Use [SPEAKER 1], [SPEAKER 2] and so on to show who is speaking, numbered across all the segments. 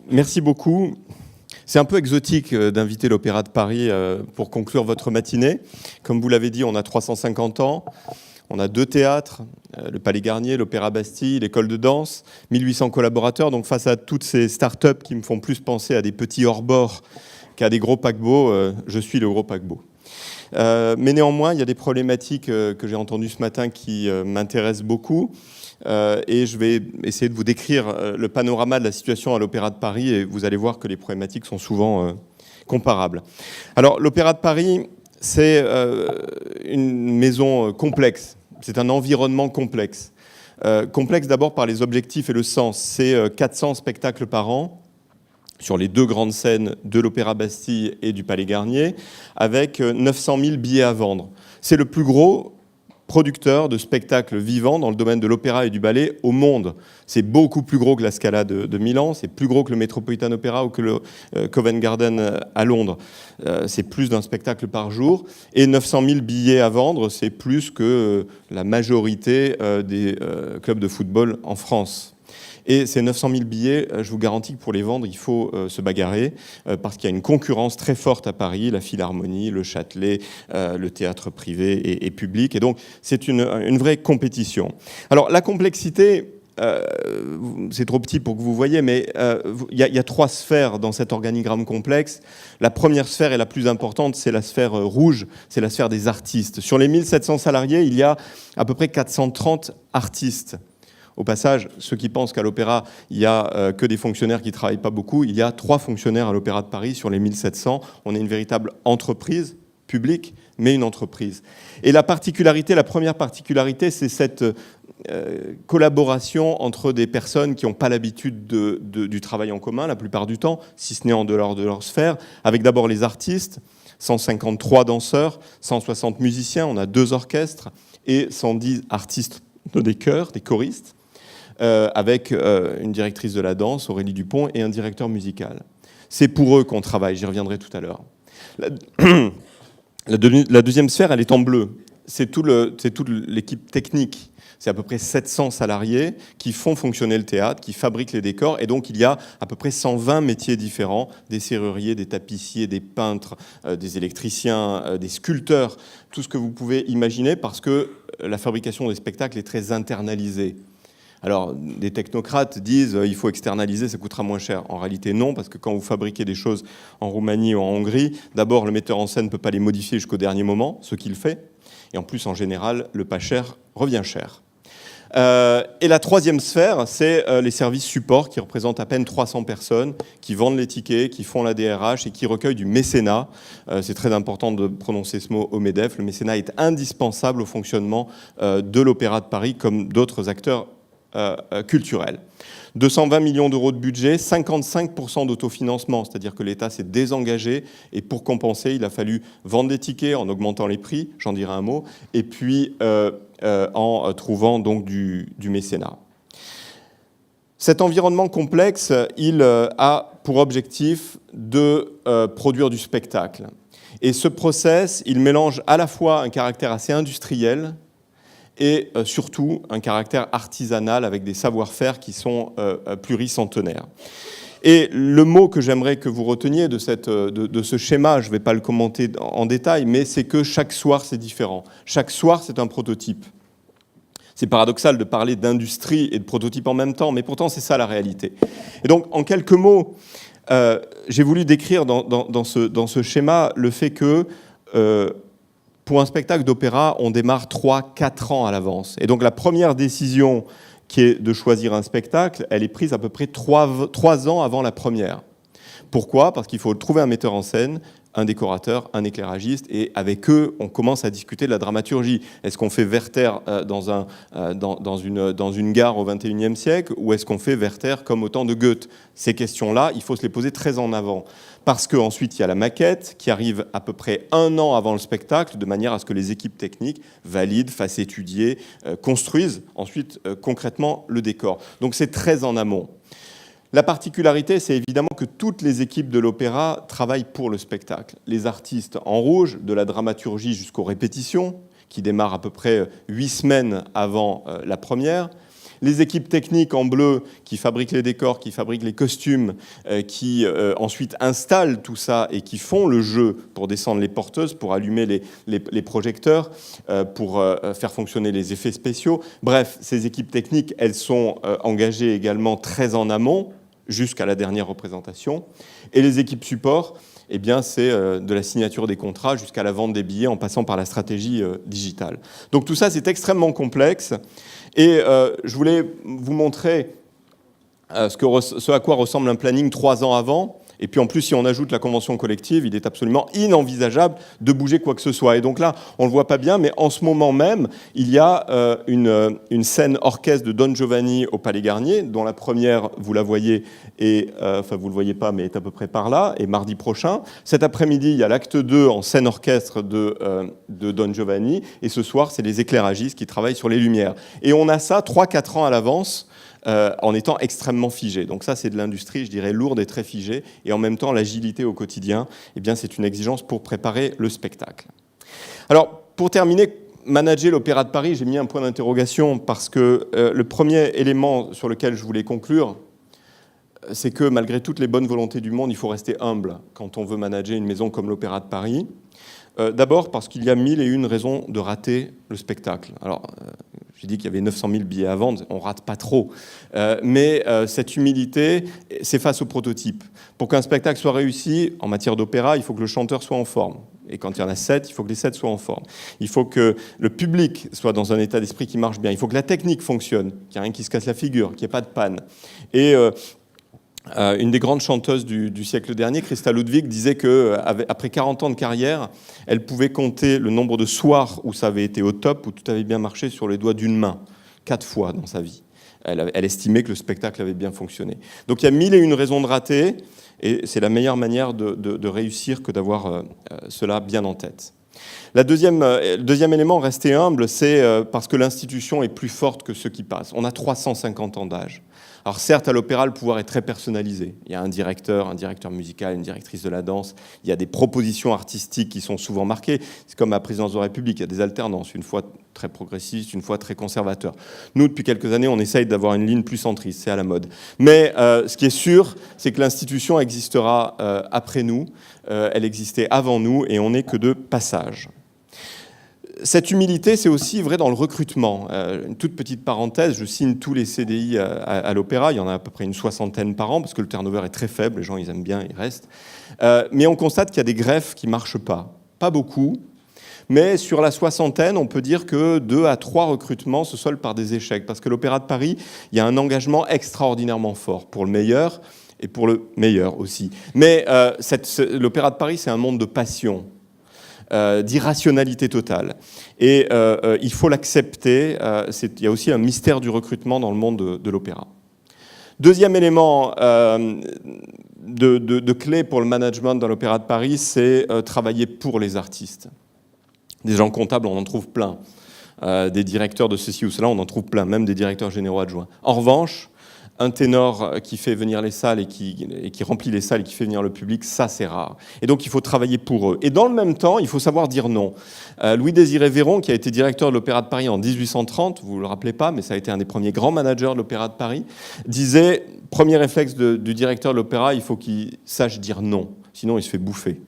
[SPEAKER 1] Merci beaucoup. C'est un peu exotique d'inviter l'Opéra de Paris pour conclure votre matinée. Comme vous l'avez dit, on a 350 ans. On a 2 théâtres, le Palais Garnier, l'Opéra Bastille, l'école de danse, 1800 collaborateurs. Donc face à toutes ces start-up qui me font plus penser à des petits hors-bord qu'à des gros paquebots, je suis le gros paquebot. Mais néanmoins, il y a des problématiques que j'ai entendues ce matin qui m'intéressent beaucoup. Et je vais essayer de vous décrire le panorama de la situation à l'Opéra de Paris et vous allez voir que les problématiques sont souvent comparables. Alors, l'Opéra de Paris, c'est une maison complexe, c'est un environnement complexe. Complexe d'abord par les objectifs et le sens. C'est 400 spectacles par an sur les 2 grandes scènes de l'Opéra Bastille et du Palais Garnier, avec 900 000 billets à vendre. C'est le plus gros producteur de spectacles vivants dans le domaine de l'opéra et du ballet au monde. C'est beaucoup plus gros que la Scala de Milan, c'est plus gros que le Metropolitan Opera ou que le Covent Garden à Londres. C'est plus d'un spectacle par jour. Et 900 000 billets à vendre, c'est plus que la majorité des clubs de football en France. Et ces 900 000 billets, je vous garantis que pour les vendre, il faut se bagarrer parce qu'il y a une concurrence très forte à Paris, la Philharmonie, le Châtelet, le théâtre privé et public. Et donc, c'est une vraie compétition. Alors, la complexité, c'est trop petit pour que vous voyez, mais il y a 3 sphères dans cet organigramme complexe. La première sphère et la plus importante, c'est la sphère rouge, c'est la sphère des artistes. Sur les 1700 salariés, il y a à peu près 430 artistes. Au passage, ceux qui pensent qu'à l'opéra, il n'y a que des fonctionnaires qui ne travaillent pas beaucoup, il y a 3 fonctionnaires à l'Opéra de Paris sur les 1700. On est une véritable entreprise publique, mais une entreprise. Et la première particularité, c'est cette collaboration entre des personnes qui n'ont pas l'habitude du travail en commun, la plupart du temps, si ce n'est en dehors de leur sphère, avec d'abord les artistes, 153 danseurs, 160 musiciens, on a 2 orchestres, et 110 artistes des chœurs, des choristes, avec une directrice de la danse, Aurélie Dupont, et un directeur musical. C'est pour eux qu'on travaille, j'y reviendrai tout à l'heure. La deuxième sphère, elle est en bleu. C'est toute l'équipe technique. C'est à peu près 700 salariés qui font fonctionner le théâtre, qui fabriquent les décors. Et donc, il y a à peu près 120 métiers différents, des serruriers, des tapissiers, des peintres, des électriciens, des sculpteurs, tout ce que vous pouvez imaginer, parce que la fabrication des spectacles est très internalisée. Alors, des technocrates disent il faut externaliser, ça coûtera moins cher. En réalité, non, parce que quand vous fabriquez des choses en Roumanie ou en Hongrie, d'abord, le metteur en scène ne peut pas les modifier jusqu'au dernier moment, ce qu'il fait. Et en plus, en général, le pas cher revient cher. Et la troisième sphère, c'est les services supports qui représentent à peine 300 personnes, qui vendent les tickets, qui font la DRH et qui recueillent du mécénat. C'est très important de prononcer ce mot au MEDEF. Le mécénat est indispensable au fonctionnement de l'Opéra de Paris comme d'autres acteurs culturels. 220 millions d'euros de budget, 55% d'autofinancement, c'est-à-dire que l'État s'est désengagé et pour compenser, il a fallu vendre des tickets en augmentant les prix, j'en dirai un mot, et puis en trouvant donc du mécénat. Cet environnement complexe, il a pour objectif de produire du spectacle. Et ce process, il mélange à la fois un caractère assez industriel et surtout un caractère artisanal avec des savoir-faire qui sont pluricentenaires. Et le mot que j'aimerais que vous reteniez de ce schéma, je ne vais pas le commenter en détail, mais c'est que chaque soir c'est différent. Chaque soir c'est un prototype. C'est paradoxal de parler d'industrie et de prototype en même temps, mais pourtant c'est ça la réalité. Et donc en quelques mots, j'ai voulu décrire dans ce schéma le fait que pour un spectacle d'opéra, on démarre 3-4 ans à l'avance. Et donc la première décision qui est de choisir un spectacle, elle est prise à peu près 3 ans avant la première. Pourquoi ? Parce qu'il faut trouver un metteur en scène, un décorateur, un éclairagiste, et avec eux, on commence à discuter de la dramaturgie. Est-ce qu'on fait Werther dans une gare au XXIe siècle, ou est-ce qu'on fait Werther comme au temps de Goethe ? Ces questions-là, il faut se les poser très en avant. Parce qu'ensuite, il y a la maquette qui arrive à peu près 1 an avant le spectacle, de manière à ce que les équipes techniques valident, fassent étudier, construisent ensuite concrètement le décor. Donc c'est très en amont. La particularité, c'est évidemment que toutes les équipes de l'opéra travaillent pour le spectacle. Les artistes en rouge, de la dramaturgie jusqu'aux répétitions, qui démarre à peu près 8 semaines avant la première. Les équipes techniques en bleu qui fabriquent les décors, qui fabriquent les costumes, qui ensuite installent tout ça et qui font le jeu pour descendre les porteuses, pour allumer les projecteurs, pour faire fonctionner les effets spéciaux. Bref, ces équipes techniques, elles sont engagées également très en amont, jusqu'à la dernière représentation. Et les équipes support, eh bien, c'est de la signature des contrats jusqu'à la vente des billets en passant par la stratégie digitale. Donc tout ça, c'est extrêmement complexe. Et je voulais vous montrer ce à quoi ressemble un planning 3 ans avant. Et puis en plus, si on ajoute la convention collective, il est absolument inenvisageable de bouger quoi que ce soit. Et donc là, on ne le voit pas bien, mais en ce moment même, il y a une scène orchestre de Don Giovanni au Palais Garnier, dont la première, vous la voyez, enfin vous ne le voyez pas, mais est à peu près par là, et mardi prochain. Cet après-midi, il y a l'acte 2 en scène orchestre de Don Giovanni, et ce soir, c'est les éclairagistes qui travaillent sur les lumières. Et on a ça 3-4 ans à l'avance, en étant extrêmement figé. Donc ça, c'est de l'industrie, je dirais, lourde et très figée. Et en même temps, l'agilité au quotidien, eh bien, c'est une exigence pour préparer le spectacle. Alors, pour terminer, manager l'Opéra de Paris, j'ai mis un point d'interrogation parce que le premier élément sur lequel je voulais conclure, c'est que malgré toutes les bonnes volontés du monde, il faut rester humble quand on veut manager une maison comme l'Opéra de Paris. D'abord parce qu'il y a 1001 raisons de rater le spectacle. Alors, j'ai dit qu'il y avait 900 000 billets à vendre, on rate pas trop. Mais cette humilité, c'est face au prototype. Pour qu'un spectacle soit réussi, en matière d'opéra, il faut que le chanteur soit en forme. Et quand il y en a 7, il faut que les 7 soient en forme. Il faut que le public soit dans un état d'esprit qui marche bien. Il faut que la technique fonctionne, qu'il n'y ait rien qui se casse la figure, qu'il n'y ait pas de panne. Et une des grandes chanteuses du siècle dernier, Christa Ludwig, disait qu'après 40 ans de carrière, elle pouvait compter le nombre de soirs où ça avait été au top, où tout avait bien marché sur les doigts d'une main, 4 fois dans sa vie. Elle estimait que le spectacle avait bien fonctionné. Donc il y a 1001 raisons de rater, et c'est la meilleure manière de réussir que d'avoir cela bien en tête. Le deuxième élément, rester humble, c'est parce que l'institution est plus forte que ceux qui passent. On a 350 ans d'âge. Alors certes, à l'opéra, le pouvoir est très personnalisé. Il y a un directeur musical, une directrice de la danse. Il y a des propositions artistiques qui sont souvent marquées. C'est comme à la présidence de la République, il y a des alternances, une fois très progressiste, une fois très conservateur. Nous, depuis quelques années, on essaye d'avoir une ligne plus centriste, c'est à la mode. Mais ce qui est sûr, c'est que l'institution existera après nous, elle existait avant nous, et on n'est que de passage. Cette humilité, c'est aussi vrai dans le recrutement. Une toute petite parenthèse, je signe tous les CDI à l'opéra, il y en a à peu près une 60aine par an, parce que le turnover est très faible, les gens ils aiment bien, ils restent. Mais on constate qu'il y a des greffes qui ne marchent pas. Pas beaucoup, mais sur la 60aine, on peut dire que 2 à 3 recrutements se soldent par des échecs, parce que l'Opéra de Paris, il y a un engagement extraordinairement fort, pour le meilleur et pour le meilleur aussi. Mais l'Opéra de Paris, c'est un monde de passion, d'irrationalité totale. Et il faut l'accepter. Il y a aussi un mystère du recrutement dans le monde de l'opéra. Deuxième élément de clé pour le management dans l'Opéra de Paris, c'est travailler pour les artistes. Des gens comptables, on en trouve plein. Des directeurs de ceci ou cela, on en trouve plein, même des directeurs généraux adjoints. En revanche, un ténor qui fait venir les salles et qui remplit les salles et qui fait venir le public, ça c'est rare. Et donc il faut travailler pour eux. Et dans le même temps, il faut savoir dire non. Louis-Désiré Véron, qui a été directeur de l'Opéra de Paris en 1830, vous ne le rappelez pas, mais ça a été un des premiers grands managers de l'Opéra de Paris, disait, premier réflexe du directeur de l'Opéra, il faut qu'il sache dire non, sinon il se fait bouffer.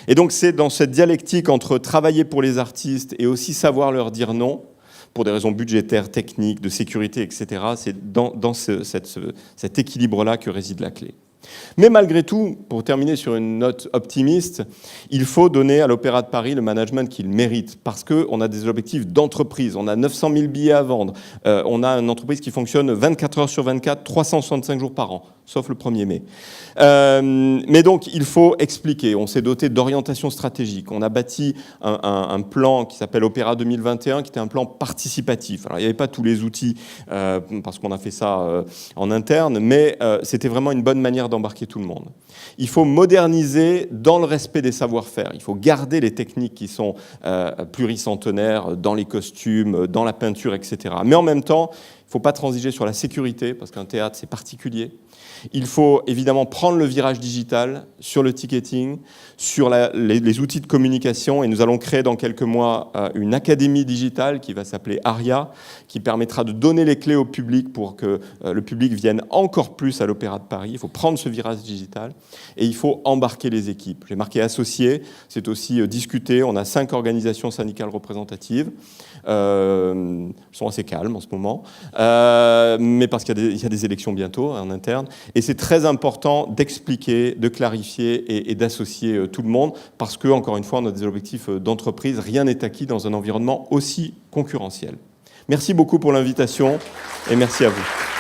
[SPEAKER 1] Et donc c'est dans cette dialectique entre travailler pour les artistes et aussi savoir leur dire non, pour des raisons budgétaires, techniques, de sécurité, etc. C'est dans cet équilibre-là que réside la clé. Mais malgré tout, pour terminer sur une note optimiste, il faut donner à l'Opéra de Paris le management qu'il mérite, parce qu'on a des objectifs d'entreprise, on a 900 000 billets à vendre, on a une entreprise qui fonctionne 24 heures sur 24, 365 jours par an, sauf le 1er mai. Mais donc, il faut expliquer. On s'est doté d'orientation stratégique. On a bâti un plan qui s'appelle Opéra 2021, qui était un plan participatif. Alors, il n'y avait pas tous les outils, parce qu'on a fait ça en interne, mais c'était vraiment une bonne manière d'embarquer tout le monde. Il faut moderniser dans le respect des savoir-faire. Il faut garder les techniques qui sont pluricentenaires dans les costumes, dans la peinture, etc. Mais en même temps, ne faut pas transiger sur la sécurité, parce qu'un théâtre, c'est particulier. Il faut évidemment prendre le virage digital sur le ticketing, sur les outils de communication. Et nous allons créer dans quelques mois une académie digitale qui va s'appeler ARIA, qui permettra de donner les clés au public pour que le public vienne encore plus à l'Opéra de Paris. Il faut prendre ce virage digital et il faut embarquer les équipes. J'ai marqué associés, c'est aussi discuter. On a 5 organisations syndicales représentatives. Elles sont assez calmes en ce moment, mais parce qu'il y a des élections bientôt en interne. Et c'est très important d'expliquer, de clarifier et d'associer tout le monde, parce que, encore une fois, on a des objectifs d'entreprise. Rien n'est acquis dans un environnement aussi concurrentiel. Merci beaucoup pour l'invitation et merci à vous.